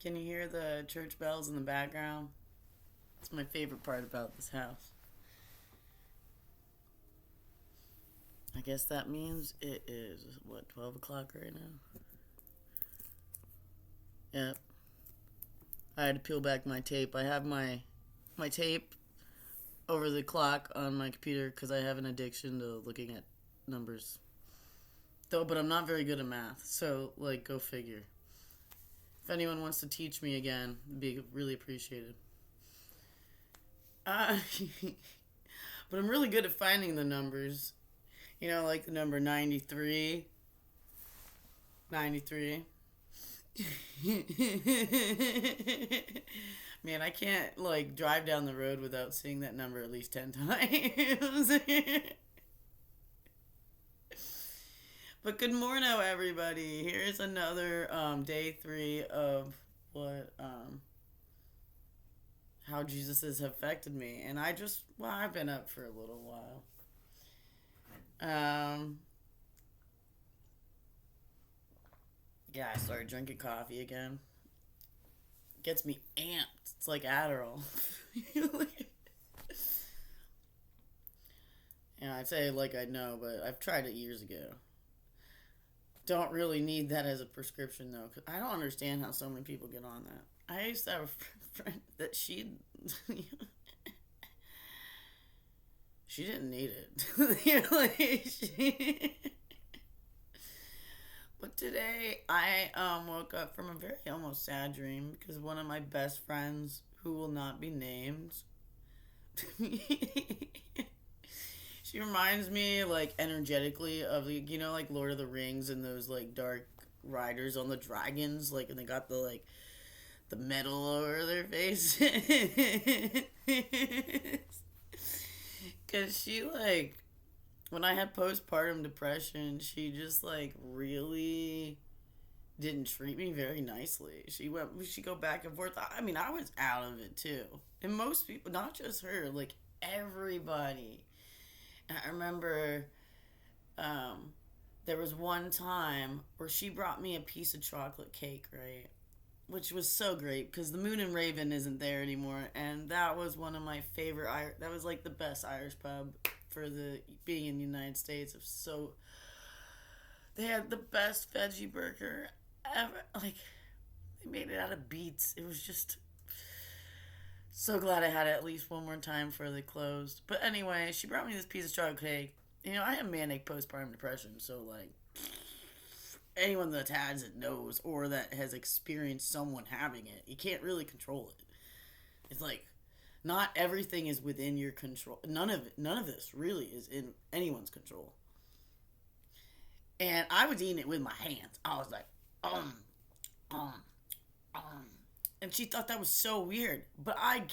Can you hear the church bells in the background? It's my favorite part about this house. I guess that means it is, 12 o'clock right now? Yep. I had to peel back my tape. I have my tape over the clock on my computer because I have an addiction to looking at numbers. But I'm not very good at math, so, go figure. If anyone wants to teach me again, it'd be really appreciated. But I'm really good at finding the numbers. Like the number 93. 93. Man, I can't, drive down the road without seeing that number at least 10 times. But good morning, everybody. Here's another day 3 of how Jesus has affected me. And I've been up for a little while. Yeah, I started drinking coffee again. Gets me amped. It's like Adderall. I'd say I know, but I've tried it years ago. Don't really need that as a prescription, though. 'Cause I don't understand how so many people get on that. I used to have a friend that she didn't need it. But today, I woke up from a very almost sad dream because one of my best friends, who will not be named, she reminds me, energetically of, Lord of the Rings and those, dark riders on the dragons, and they got the metal over their face. Because she, when I had postpartum depression, she just, really didn't treat me very nicely. She go back and forth. I mean, I was out of it, too. And most people, not just her, everybody. And I remember there was one time where she brought me a piece of chocolate cake, right? Which was so great because the Moon and Raven isn't there anymore. And that was one of my favorite, that was the best Irish pub for being in the United States. They had the best veggie burger ever. They made it out of beets. It was just so glad I had it at least one more time before they closed. But anyway, she brought me this piece of chocolate cake. I have manic postpartum depression, so anyone that has it knows, or that has experienced someone having it, you can't really control it. It's not everything is within your control. None of this really is in anyone's control. And I was eating it with my hands. I was like, and she thought that was so weird. But I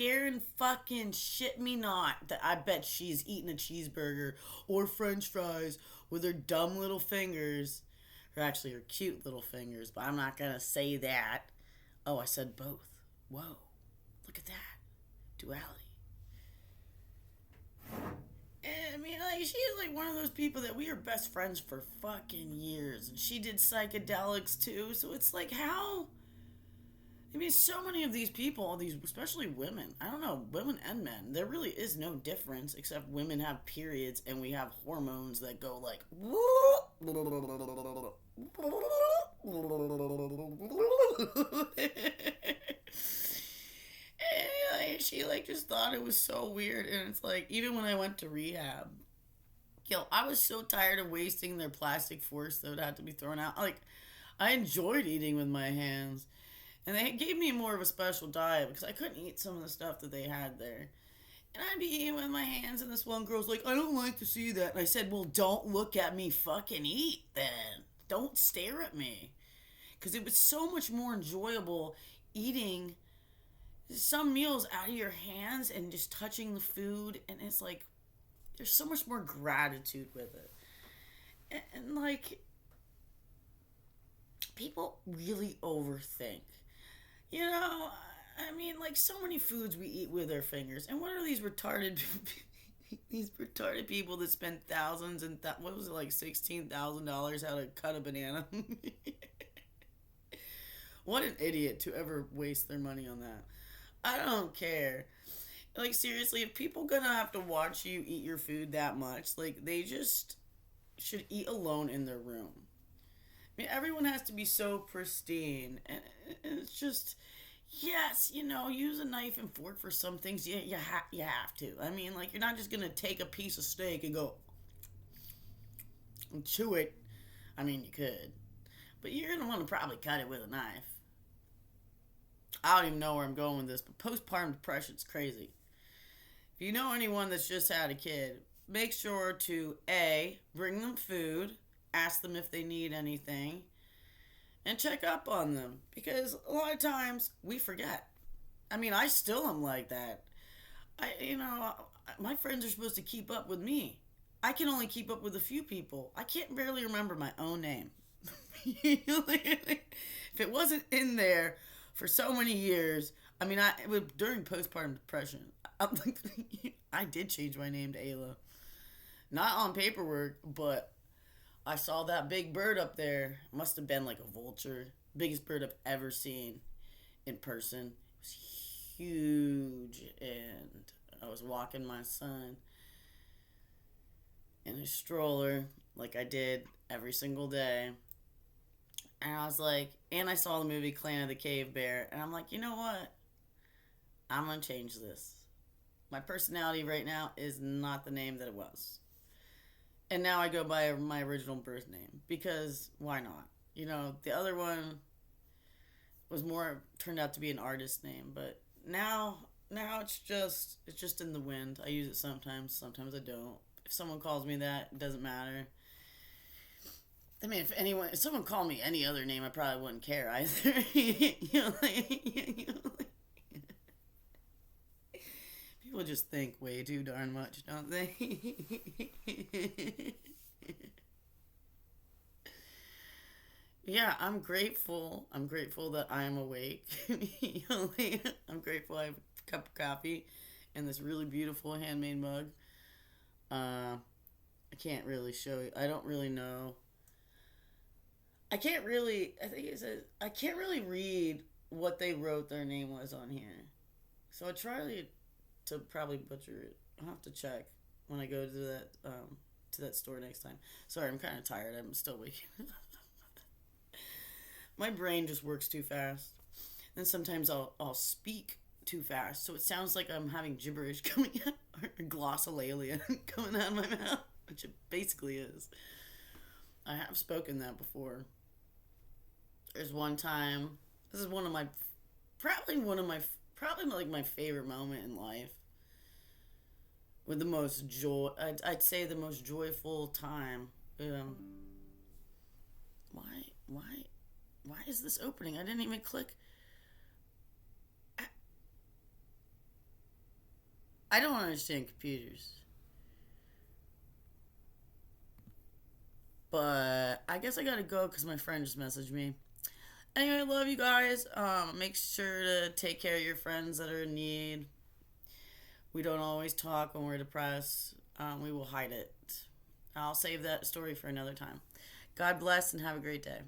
fucking shit me not that I bet she's eating a cheeseburger or french fries with her dumb little fingers. Or actually her cute little fingers. But I'm not going to say that. Oh, I said both. Whoa. Look at that. Duality. And, I mean, she is one of those people that we are best friends for fucking years. And she did psychedelics too. So it's how... I mean, so many of these people, especially women, I don't know, women and men, there really is no difference except women have periods and we have hormones that go and she just thought it was so weird. And it's even when I went to rehab, I was so tired of wasting their plastic forks that would have to be thrown out. I enjoyed eating with my hands. And they gave me more of a special diet because I couldn't eat some of the stuff that they had there. And I'd be eating with my hands, and this one girl's like, I don't like to see that. And I said, well, don't look at me fucking eat then. Don't stare at me. Because it was so much more enjoyable eating some meals out of your hands and just touching the food. And it's there's so much more gratitude with it. And people really overthink. I mean, so many foods we eat with our fingers. And what are these retarded people that spend thousands and what was it, $16,000 how to cut a banana? What an idiot to ever waste their money on that. I don't care. Like, seriously, if people gonna have to watch you eat your food that much, like, they just should eat alone in their room. I mean, everyone has to be so pristine, and it's just, yes, use a knife and fork for some things. You have to. I mean, like, you're not just gonna take a piece of steak and go and chew it. I mean, you could, but you're gonna want to probably cut it with a knife. I don't even know where I'm going with this, but postpartum depression's crazy. If you know anyone that's just had a kid, make sure to A, bring them food, ask them if they need anything, and check up on them. Because a lot of times we forget. I mean, I still am like that. My friends are supposed to keep up with me. I can only keep up with a few people. I can't barely remember my own name. If it wasn't in there for so many years, I mean, during postpartum depression, I did change my name to Ayla. Not on paperwork, but I saw that big bird up there. Must have been like a vulture. Biggest bird I've ever seen in person. It was huge. And I was walking my son in a stroller like I did every single day. And I was like, and I saw the movie Clan of the Cave Bear. And I'm like, you know what? I'm going to change this. My personality right now is not the name that it was. And now I go by my original birth name because why not? The other one turned out to be an artist name, but now it's just in the wind. I use it sometimes I don't. If someone calls me that, it doesn't matter. I mean, if someone called me any other name, I probably wouldn't care either. People just think way too darn much, don't they? Yeah, I'm grateful. I'm grateful that I am awake. I'm grateful I have a cup of coffee and this really beautiful handmade mug. I can't really show you. I don't really know. I can't really. I think it says I can't really read what they wrote their name was on here. So I try to probably butcher it. I'll have to check when I go to that store next time. Sorry, I'm kind of tired. I'm still waking up. My brain just works too fast. And sometimes I'll speak too fast, so it sounds like I'm having gibberish coming out, or glossolalia coming out of my mouth, which it basically is. I have spoken that before. There's one time. This is probably like my favorite moment in life. With the most joy, I'd say the most joyful time. Why is this opening? I didn't even click. I don't understand computers. But I guess I gotta go because my friend just messaged me. Anyway, I love you guys. Make sure to take care of your friends that are in need. We don't always talk when we're depressed. We will hide it. I'll save that story for another time. God bless and have a great day.